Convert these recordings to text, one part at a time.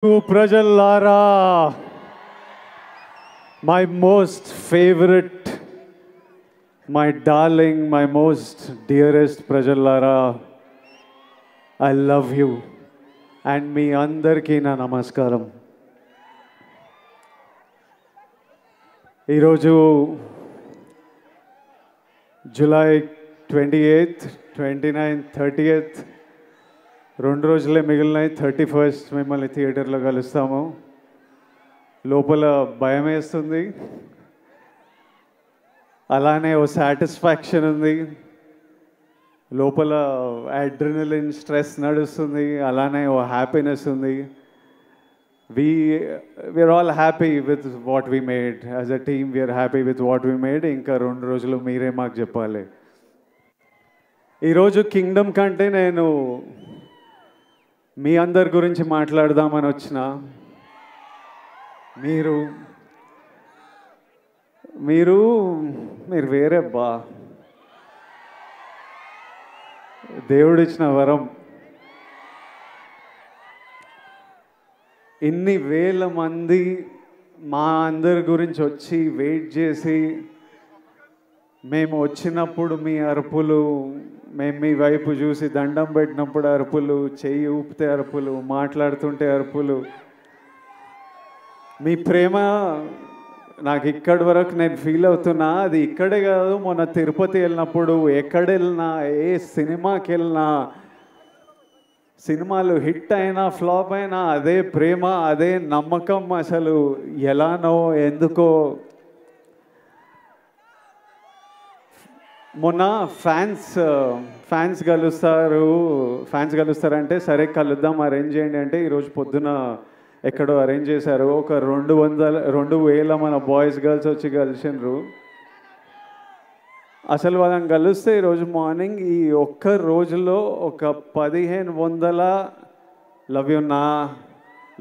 Prajallara, my most favorite, my darling, my most dearest Prajallara, I love you. And మీ అందరికీ నా నమస్కారం. ఈరోజు July 28th, 29th, 30th 2 రోజులే మిగిలినాయి. 31st మిమ్మల్ని థియేటర్లో కలుస్తాము. లోపల భయం వేస్తుంది, అలానే ఓ సాటిస్ఫాక్షన్ ఉంది. లోపల అడ్రినలిన్ స్ట్రెస్ నడుస్తుంది, అలానే ఓ హ్యాపీనెస్ ఉంది. We are all happy with what we made. As a team we are happy with what we made. ఇంకా 2 రోజులు మీరే మాకు చెప్పాలి. ఈరోజు కింగ్డమ్ కంటే నేను మీ అందరి గురించి మాట్లాడదామని వచ్చిన. మీరు మీరు మీరు వేరే బా, దేవుడిచ్చిన వరం. ఇన్ని వేల మంది మా అందరి గురించి వచ్చి వెయిట్ చేసి, మేము వచ్చినప్పుడు మీ అరుపులు, మేము మీ వైపు చూసి దండం పెట్టినప్పుడు అరుపులు, చెయ్యి ఊపితే అరుపులు, మాట్లాడుతుంటే అరుపులు, మీ ప్రేమ నాకు ఇక్కడి వరకు నేను ఫీల్ అవుతున్నా. అది ఇక్కడే కాదు, మొన్న తిరుపతి వెళ్ళినప్పుడు, ఎక్కడ వెళ్ళినా, ఏ సినిమాకి వెళ్ళినా, సినిమాలు హిట్ అయినా ఫ్లాప్ అయినా అదే ప్రేమ, అదే నమ్మకం. అసలు ఎలానో ఎందుకో. మొన్న ఫ్యాన్స్ కలుస్తారంటే సరే కలుద్దాం, అరేంజ్ చేయండి అంటే ఈరోజు పొద్దున ఎక్కడో అరేంజ్ చేశారు. ఒక 2,000 మన బాయ్స్ గర్ల్స్ వచ్చి కలిసినారు. అసలు వాళ్ళని కలిస్తే ఈరోజు మార్నింగ్ ఈ ఒక్క రోజులో ఒక 1,500 లవ్ యూ నా,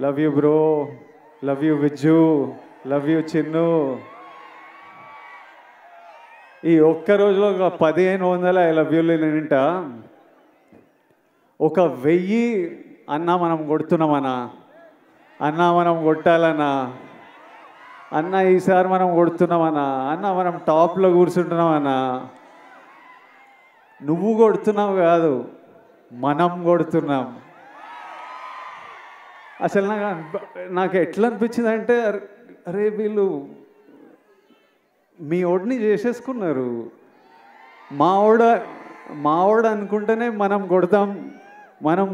love you bro, love you Vijju, love you Chinnu, ఈ ఒక్క రోజులో ఒక 1,500 ఐ లవ్ యూలు నింట. ఒక 1000 అన్నా మనం కొడుతున్నామన్నా, అన్నా మనం కొట్టాలన్నా, అన్న ఈసారి మనం కొడుతున్నామన్నా, అన్న మనం టాప్లో కూర్చుంటున్నామన్నా. నువ్వు కొడుతున్నావు కాదు, మనం కొడుతున్నాం. అసలు నాకు ఎట్లా అనిపించింది అంటే, అరే వీళ్ళు మీ ఓడిని చేసేసుకున్నారు. మావాడు అనుకుంటేనే మనం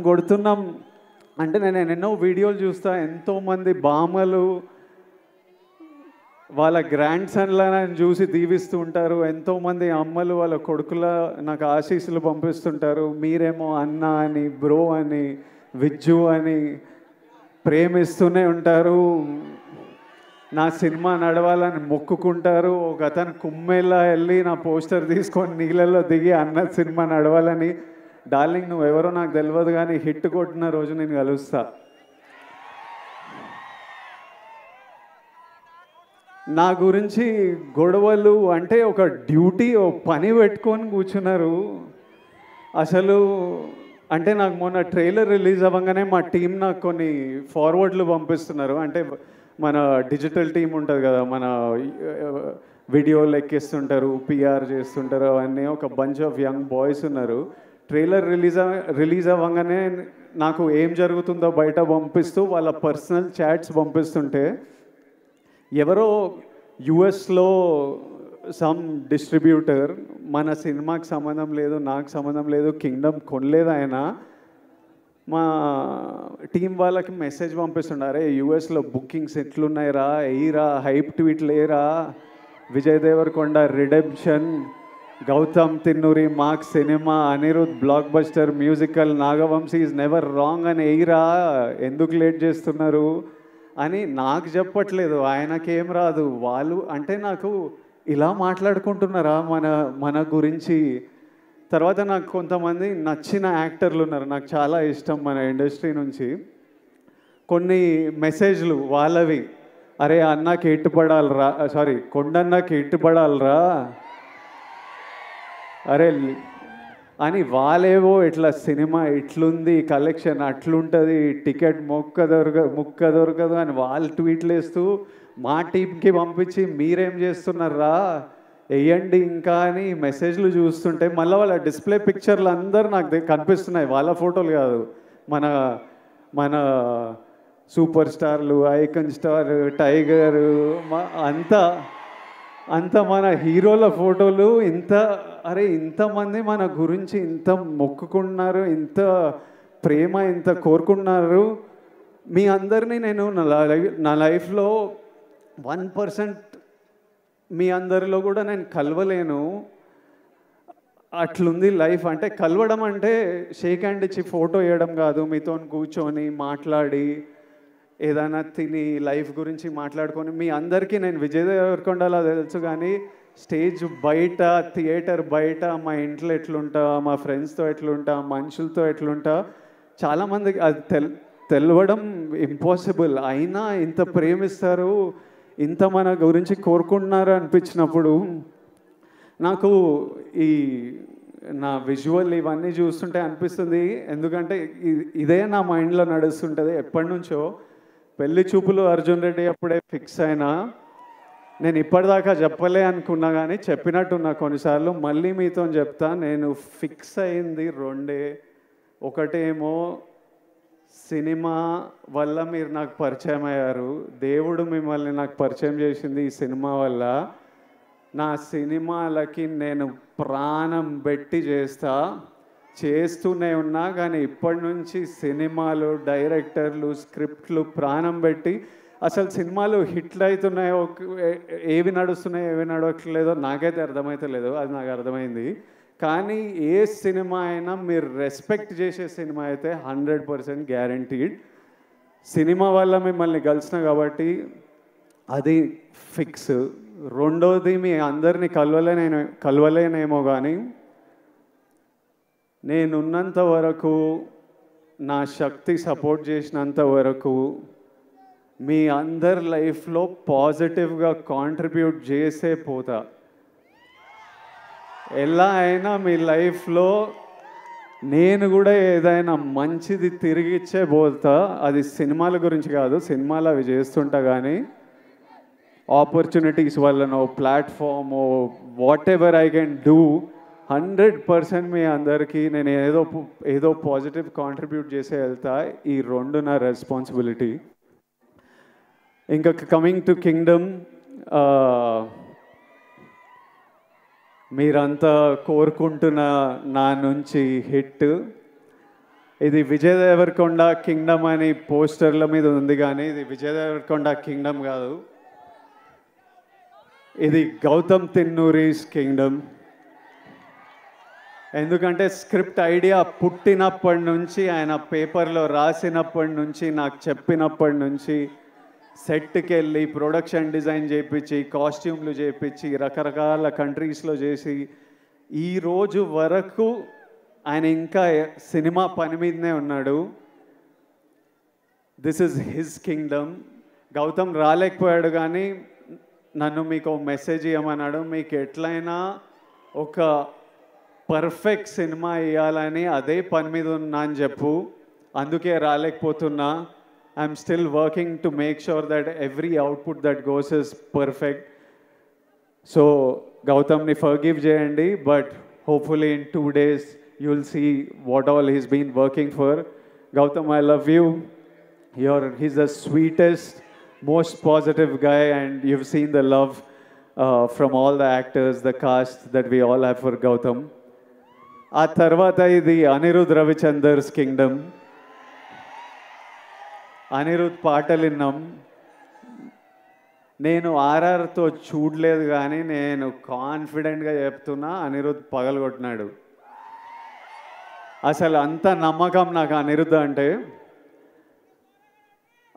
కొడుతున్నాం అంటే. నేను ఎన్నో వీడియోలు చూస్తా, ఎంతోమంది బామ్మలు వాళ్ళ గ్రాండ్ సన్లను చూసి దీవిస్తూ ఉంటారు. ఎంతోమంది అమ్మలు వాళ్ళ కొడుకుల నాకు ఆశీస్సులు పంపిస్తుంటారు. మీరేమో అన్న అని, బ్రో అని, విజ్జు అని ప్రేమిస్తూనే ఉంటారు. నా సినిమా నడవాలని మొక్కుకుంటారు. ఒక అతను కుమ్మేలా వెళ్ళి నా పోస్టర్ తీసుకొని నీళ్ళల్లో దిగి అన్న సినిమా నడవాలని. డార్లింగ్ నువ్వు ఎవరో నాకు తెలియదు, కానీ హిట్ కొట్టిన రోజు నేను కలుస్తా. నా గురించి గొడవలు అంటే ఒక డ్యూటీ, ఓ పని పెట్టుకొని కూర్చున్నారు. అసలు అంటే నాకు మొన్న ట్రైలర్ రిలీజ్ అవ్వగానే మా టీం నాకు కొన్ని ఫార్వర్డ్లు పంపిస్తున్నారు. అంటే మన డిజిటల్ టీం ఉంటుంది కదా, మన వీడియోలు ఎక్కిస్తుంటారు, పిఆర్ చేస్తుంటారు, అవన్నీ ఒక బంచ్ ఆఫ్ యంగ్ బాయ్స్ ఉన్నారు. ట్రైలర్ రిలీజ్ అవ్వగానే నాకు ఏం జరుగుతుందో బయట పంపిస్తూ వాళ్ళ పర్సనల్ చాట్స్ పంపిస్తుంటే, ఎవరో యుఎస్లో సమ్ డిస్ట్రిబ్యూటర్, మన సినిమాకి సంబంధం లేదు, నాకు సంబంధం లేదు, కింగ్డమ్ కొనలేదు ఆయన, మా టీం వాళ్ళకి మెసేజ్ పంపిస్తుండారే, యూఎస్లో బుకింగ్స్ ఎట్లున్నాయిరా, ఎయిరా, హైప్ ట్వీట్లు ఏరా, విజయ్ దేవరకొండ రిడెంప్షన్, గౌతమ్ తిన్నూరి మార్క్ సినిమా, Anirudh blockbuster musical, Nagavamsi is never wrong అని ఎయిరా, ఎందుకు లేట్ చేస్తున్నారు అని నాకు చెప్పట్లేదు. ఆయనకేం రాదు. వాళ్ళు అంటే నాకు ఇలా మాట్లాడుకుంటున్నారా మన గురించి. తర్వాత నాకు కొంతమంది నచ్చిన యాక్టర్లు ఉన్నారు, నాకు చాలా ఇష్టం మన ఇండస్ట్రీ నుంచి. కొన్ని మెసేజ్లు వాళ్ళవి, అరే అన్నకి ఎట్టుపడాలరా, కొండన్నకి ఎట్టుపడాలరా, అరే అని వాళ్ళేవో ఇట్లా సినిమా ఇట్లుంది, కలెక్షన్ అట్లుంటుంది, టికెట్ ముక్క దొరకదు అని వాళ్ళు ట్వీట్లు వేస్తూ మా టీంకి పంపించి మీరేం చేస్తున్నారా వేయండి ఇంకా అని మెసేజ్లు చూస్తుంటే మళ్ళీ వాళ్ళ డిస్ప్లే పిక్చర్లు అందరూ నాకు కనిపిస్తున్నాయి. వాళ్ళ ఫోటోలు కాదు, మన మన సూపర్ స్టార్లు, ఐకన్ స్టార్, టైగర్, అంత మన హీరోల ఫోటోలు. ఇంతమంది మన గురించి ఇంత మొక్కుకున్నారు, ఇంత ప్రేమ, ఇంత కోరుకున్నారు. మీ అందరినీ నేను నా లైఫ్లో 1% మీ అందరిలో కూడా నేను కలవలేను. అట్లుంది లైఫ్. అంటే కలవడం అంటే షేక్ హ్యాండ్ ఇచ్చి ఫోటో వేయడం కాదు, మీతో కూర్చొని మాట్లాడి ఏదైనా తిని లైఫ్ గురించి మాట్లాడుకొని. మీ అందరికీ నేను విజయ్ దేవరకొండలా తెలుసు, కానీ స్టేజ్ బయట, థియేటర్ బయట, మా ఇంట్లో ఎట్లుంటా, మా ఫ్రెండ్స్తో ఎట్లుంటా, మనుషులతో ఎట్లుంటా, చాలామందికి అది తెలవడం ఇంపాసిబుల్. అయినా ఇంత ప్రేమిస్తారు, ఇంత మన గురించి కోరుకుంటున్నారు అనిపించినప్పుడు నాకు ఈ నా విజువల్ ఇవన్నీ చూస్తుంటే అనిపిస్తుంది. ఎందుకంటే ఇదే నా మైండ్లో నడుస్తుంటుంది ఎప్పటి నుంచో. పెళ్లి చూపులు అర్జున్ రెడ్డి అప్పుడే ఫిక్స్ అయినా, నేను ఇప్పటిదాకా చెప్పలే అనుకున్నా కానీ చెప్పినట్టున్నా కొన్నిసార్లు. మళ్ళీ మీతో చెప్తా, నేను ఫిక్స్ అయింది రెండే. ఒకటేమో సినిమా వల్ల మీరు నాకు పరిచయం అయ్యారు, దేవుడు మిమ్మల్ని నాకు పరిచయం చేసింది ఈ సినిమా వల్ల. నా సినిమాలకి నేను ప్రాణం పెట్టి చేస్తూనే ఉన్నా, కానీ ఇప్పటి నుంచి సినిమాలు, డైరెక్టర్లు, స్క్రిప్ట్లు ప్రాణం పెట్టి, అసలు సినిమాలు హిట్లు అవుతున్నాయో, ఏవి నడుస్తున్నాయో ఏవి నడవట్లేదో నాకైతే అర్థమవుతలేదు, అది నాకు అర్థమైంది. కానీ ఏ సినిమా అయినా మీరు రెస్పెక్ట్ చేసే సినిమా అయితే 100% గ్యారంటీడ్. సినిమా వల్ల మిమ్మల్ని కలిసిన కాబట్టి అది ఫిక్స్. రెండోది, మీ అందరినీ కలవలేనేమో కానీ నేనున్నంత వరకు, నా శక్తి సపోర్ట్ చేసినంత వరకు మీ అందరి లైఫ్లో పాజిటివ్గా కాంట్రిబ్యూట్ చేసే పోతా. ఎలా అయినా మీ లైఫ్లో నేను కూడా ఏదైనా మంచిది తిరిగిచ్చే పోతా. అది సినిమాల గురించి కాదు, సినిమాలు అవి చేస్తుంటా, కానీ ఆపర్చునిటీస్ వల్లనో, ప్లాట్ఫామో, whatever I can do, 100% మీ అందరికీ నేను ఏదో పాజిటివ్ కాంట్రిబ్యూట్ చేసే వెళ్తా. ఈ రెండు నా రెస్పాన్సిబిలిటీ. ఇంకా కమింగ్ టు కింగ్డమ్, మీరంతా కోరుకుంటున్న నా నుంచి హిట్. ఇది విజయ్ దేవరకొండ కింగ్డమ్ అని పోస్టర్ల మీద ఉంది, కానీ ఇది విజయ్ దేవరకొండ కింగ్డమ్ కాదు, ఇది గౌతమ్ తిన్నూరీస్ కింగ్డమ్. ఎందుకంటే స్క్రిప్ట్ ఐడియా పుట్టినప్పటి నుంచి, ఆయన పేపర్లో రాసినప్పటి నుంచి, నాకు చెప్పినప్పటి నుంచి, సెట్కి వెళ్ళి ప్రొడక్షన్ డిజైన్ చేయించి, కాస్ట్యూమ్లు చేయించి, రకరకాల కంట్రీస్లో చేసి, ఈరోజు వరకు ఆయన ఇంకా సినిమా పని మీదనే ఉన్నాడు. This is his kingdom. Gautam రాలేకపోయాడు, కానీ నన్ను మీకు మెసేజ్ ఇవ్వమన్నాడు. మీకు ఎట్లయినా ఒక పర్ఫెక్ట్ సినిమా ఇవ్వాలని అదే పని మీద ఉన్నా అని చెప్పు, అందుకే రాలేకపోతున్నా. I'm still working to make sure that every output that goes is perfect. So గౌతమ్ని ఫర్గివ్ చేయండి, but hopefully in 2 days you will see what all he's been working for. Gautam, I love you. He's the sweetest, most positive guy, and you've seen the love from all the actors, the cast that we all have for Gautam. ఆ తర్వాత ఇది Anirudh రవిచందర్స్ Kingdom. Anirudh పాటలు విన్నాం. నేను ఆర్ఆర్తో చూడలేదు, కానీ నేను కాన్ఫిడెంట్గా చెప్తున్నా, అనిరుద్ పగలగొట్టినాడు. అసలు అంత నమ్మకం నాకు అనిరుద్ అంటే.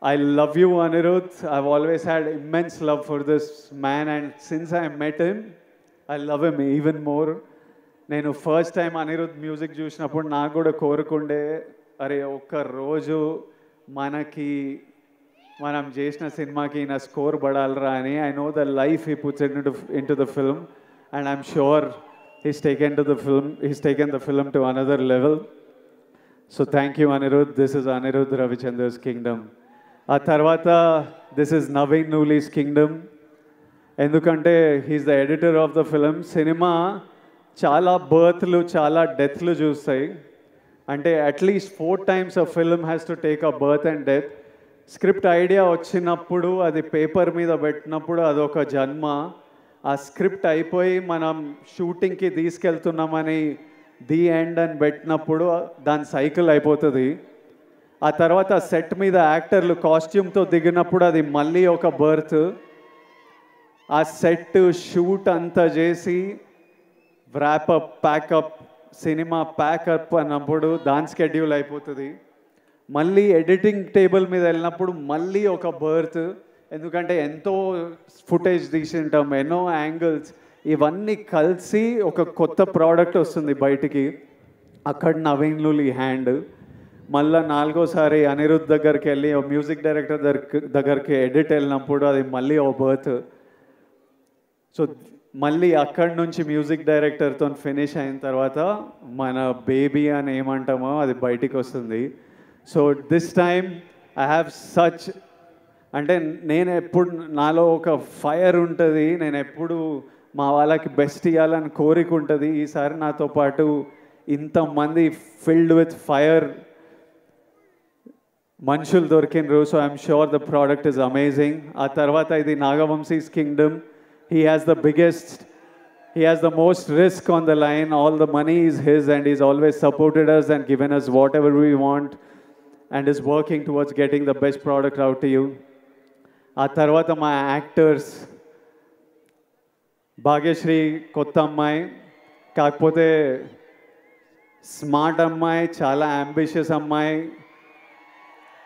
I love you, Anirudh. I've always had immense love for this man, and since I met him, I love him even more. నేను ఫస్ట్ టైం అనిరుద్ మ్యూజిక్ చూసినప్పుడు నాకు కూడా కోరుకుండే, అరే ఒక్క రోజు మనం చేసిన సినిమాకి నా స్కోర్ పడాలరా అని. I know the life he puts into the film, and I'm sure he's taken the film to another level. So thank you, Anirudh. This is Anirudh Ravichandra's Kingdom. A tarvata, this is Naveen Nuli's Kingdom. Endukante he's the editor of the film. Cinema chala birthlu, chala deathlu chustayi. Ante at least 4 times a film has to take a birth and death. Script idea వచ్చినప్పుడు అది paper మీద పెట్టినప్పుడు అదొక జన్మ. ఆ script అయిపోయి మనం షూటింగ్కి తీసుకెళ్తున్నామని ది ఎండ్ అని పెట్టినప్పుడు దాని సైకిల్ అయిపోతుంది. ఆ తర్వాత సెట్ మీద యాక్టర్లు కాస్ట్యూమ్తో దిగినప్పుడు అది మళ్ళీ ఒక బర్త్. ఆ సెట్ షూట్ అంతా చేసి వ్రాపప్ ప్యాకప్ సినిమా ప్యాకప్ అన్నప్పుడు దాని స్కెడ్యూల్ అయిపోతుంది. మళ్ళీ ఎడిటింగ్ టేబుల్ మీద వెళ్ళినప్పుడు మళ్ళీ ఒక బర్త్. ఎందుకంటే ఎంతో ఫుటేజ్ తీసింటాం, ఎన్నో యాంగిల్స్, ఇవన్నీ కలిసి ఒక కొత్త ప్రోడక్ట్ వస్తుంది బయటికి. అక్కడ నవీన్ నులి హ్యాండ్. మళ్ళీ 4వసారి అనిరుద్ధ్ దగ్గరికి వెళ్ళి మ్యూజిక్ డైరెక్టర్ దగ్గరికి ఎడిట్ వెళ్ళినప్పుడు అది మళ్ళీ ఒక బర్త్. సో మళ్ళీ అక్కడి నుంచి మ్యూజిక్ డైరెక్టర్తో ఫినిష్ అయిన తర్వాత మన బేబీ అని ఏమంటామో అది బయటికి వస్తుంది. So this time I have such, అంటే నేను ఎప్పుడు నాలో ఒక ఫైర్ ఉంటుంది, నేను ఎప్పుడు మా వాళ్ళకి బెస్ట్ ఇవ్వాలని కోరిక ఉంటుంది. ఈసారి నాతో పాటు ఇంతమంది ఫిల్డ్ విత్ ఫైర్ మనుషులు దొరికినరు. So I'm sure the product is amazing. ఆ తర్వాత ఇది Nagavamsi's kingdom. He has the most risk on the line. All the money is his and he's always supported us and given us whatever we want and is working towards getting the best product out to you. ఆ తర్వాత మా actors, Bhagyashree కొత్త అమ్మాయి, కాకపోతే smart అమ్మాయి, చాలా ambitious అమ్మాయి,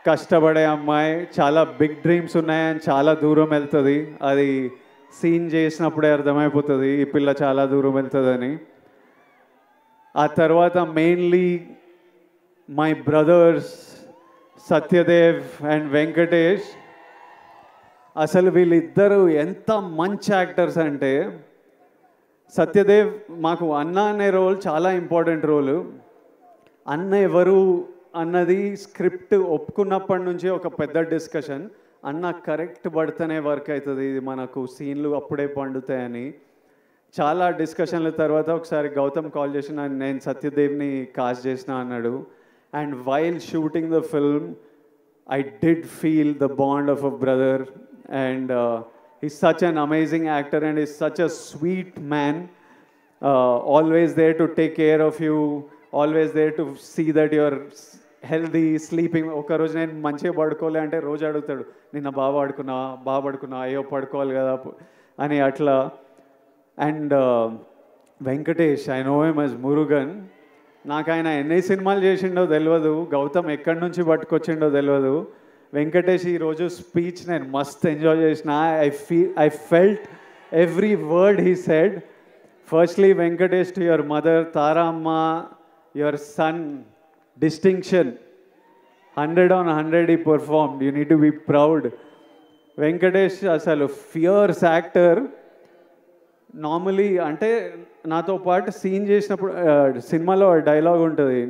కష్టపడే అమ్మాయి, చాలా బిగ్ డ్రీమ్స్ ఉన్నాయని చాలా దూరం వెళ్తుంది. అది సీన్ చేసినప్పుడే అర్థమైపోతుంది ఈ పిల్ల చాలా దూరం వెళ్తుందని. ఆ తర్వాత mainly my brothers Satyadev and Venkatesh. అసలు వీళ్ళిద్దరూ ఎంత మంచి యాక్టర్స్ అంటే, సత్యదేవ్ మాకు అన్న అనే రోల్ చాలా ఇంపార్టెంట్ రోలు. అన్న ఎవరు అన్నది స్క్రిప్ట్ ఒప్పుకున్నప్పటి నుంచి ఒక పెద్ద డిస్కషన్. అన్న కరెక్ట్ పడితేనే వర్క్ అవుతుంది, ఇది మనకు సీన్లు అప్పుడే పండుతాయని చాలా డిస్కషన్ల తర్వాత ఒకసారి గౌతమ్ కాల్ చేసి నేను సత్యదేవ్ని కాస్ట్ చేసిన అన్నాడు. And while shooting the film I did feel the bond of a brother. And he's such an amazing actor and he's such a sweet man, always there to take care of you, always there to see that you're healthy, sleeping. ఒక రోజు నేను మంచిగా పడుకోలే అంటే రోజు అడుగుతాడు, నిన్న బాగా పడుకున్నా, అయ్యో పడుకోవాలి కదా అని అట్లా. And Venkatesh, I know him as Murugan. నాకు ఆయన ఎన్ని సినిమాలు చేసిండో తెలియదు, గౌతమ్ ఎక్కడి నుంచి పట్టుకొచ్చిండో తెలియదు. వెంకటేష్ ఈరోజు స్పీచ్ నేను మస్త్ ఎంజాయ్ చేసిన. I felt every word he said. Firstly Venkatesh, to your mother Tara అమ్మ, your son distinction, 100 on 100 he performed. You need to be proud. Venkatesh అసలు ఫియర్స్ యాక్టర్. నార్మలీ అంటే నాతో పాటు సీన్ చేసినప్పుడు సినిమాలో డైలాగ్ ఉంటుంది,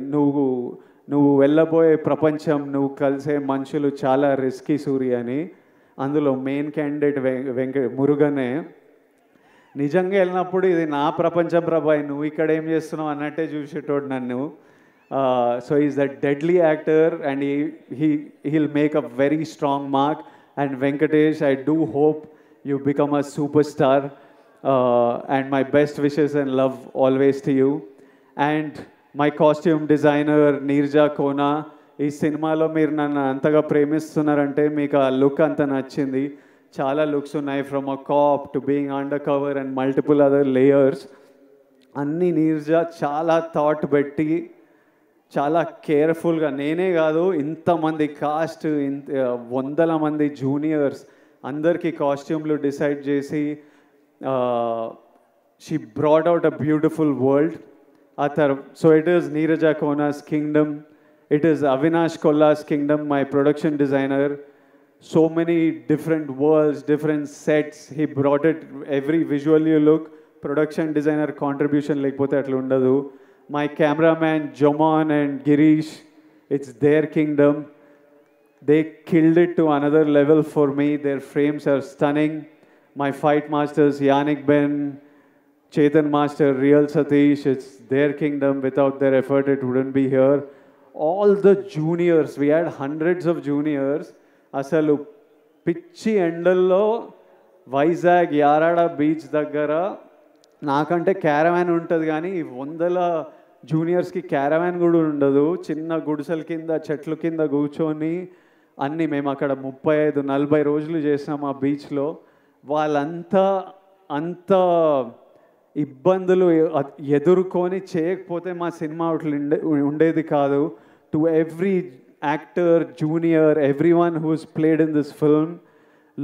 నువ్వు వెళ్ళబోయే ప్రపంచం, నువ్వు కలిసే మనుషులు చాలా రిస్కీ సూర్య అని. అందులో మెయిన్ క్యాండిడేట్ మురుగనే. నిజంగా వెళ్ళినప్పుడు ఇది నా ప్రపంచం ప్రభాయ్, నువ్వు ఇక్కడ ఏం చేస్తున్నావు అన్నట్టే చూసేటోడు నన్ను. So he's a deadly actor and he'll make a very strong mark. And Venkatesh, I do hope you become a superstar, and my best wishes and love always to you. And my costume designer Neerja Kona, ఈ సినిమాలో మీరు నన్ను అంతగా ప్రేమిస్తున్నారంటే మీకు ఆ look అంత నచ్చింది. చాలా లుక్స్ ఉన్నాయి, from a cap to being under cover and multiple other layers. అన్నీ నీర్జా చాలా థాట్ పెట్టి చాలా కేర్ఫుల్గా, నేనే కాదు ఇంతమంది కాస్ట్, వందల మంది జూనియర్స్ అందరికీ కాస్ట్యూమ్లు డిసైడ్ చేసి she brought out a beautiful world. So it is Neeraja Kona's kingdom, it is Avinash Kolla's kingdom, my production designer. So many different worlds, different sets, he brought it, every visual you look, production designer contribution లేకపోతే అట్లా ఉండదు. My cameraman Jomon and Girish, it's their kingdom. They killed it to another level for me. Their frames are stunning. My fight masters Yannick Ben, Chetan Master, Real Satish, it's their kingdom. Without their effort, it wouldn't be here. All the juniors, we had hundreds of juniors. Asalu పిచ్చి ఎండల్లో Vizag Yarada beach దగ్గర నాకంటే caravan ఉంటుంది కానీ వందల జూనియర్స్కి caravan కూడా ఉండదు. చిన్న గుడిసెల కింద చెట్ల కింద కూర్చొని అన్నీ మేము అక్కడ 35-40 రోజులు చేసినాం ఆ బీచ్లో. వాళ్ళంతా అంత ఇబ్బందులు ఎదుర్కొని చేయకపోతే మా సినిమా ఉండేది కాదు. To every actor, junior, everyone who's played in this film,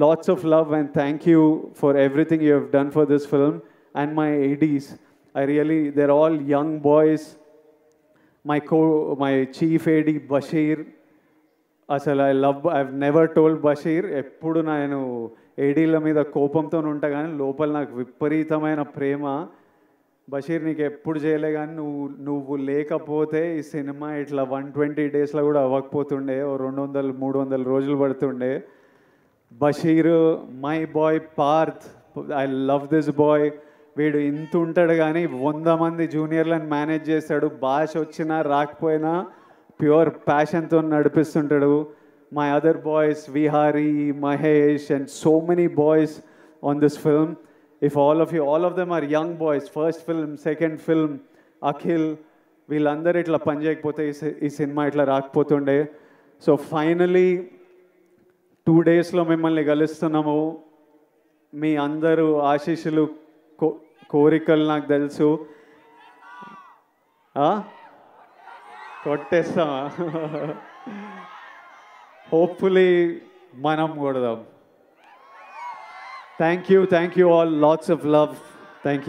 lots of love and thank you for everything you have done for this film. And my ADs, I really, they're all young boys. My chief AD Bashir, అసలు I've never told Bashir, ఎప్పుడు నేను ఏడీల మీద కోపంతో ఉంటా కానీ లోపల నాకు విపరీతమైన ప్రేమ. బషీర్ నీకు ఎప్పుడు చేయలే కానీ నువ్వు లేకపోతే ఈ సినిమా ఇట్లా 120 డేస్లో కూడా అవ్వకపోతుండే, 200-300 రోజులు పడుతుండే. Basheer, my boy Parth, I love this boy. వీడు ఇంత ఉంటాడు కానీ 100 మంది జూనియర్లను మేనేజ్ చేస్తాడు. భాష వచ్చినా రాకపోయినా pure ప్యాషన్తో నడిపిస్తుంటాడు. My other boys, Vihari, Mahesh, and so many boys on this film. If all of them are young boys, first film, second film, Akhil, వీళ్ళందరూ ఇట్లా పని చేయకపోతే ఈ సినిమా ఇట్లా రాకపోతుండే. సో ఫైనలీ 2 డేస్లో మిమ్మల్ని కలుస్తున్నాము. మీ అందరూ ఆశీస్సులు, కోరికలు నాకు తెలుసు. కొట్టేస్తామా? హోప్ఫుల్లీ మనం కొడదాం. Thank you all. Lots of love. Thank you.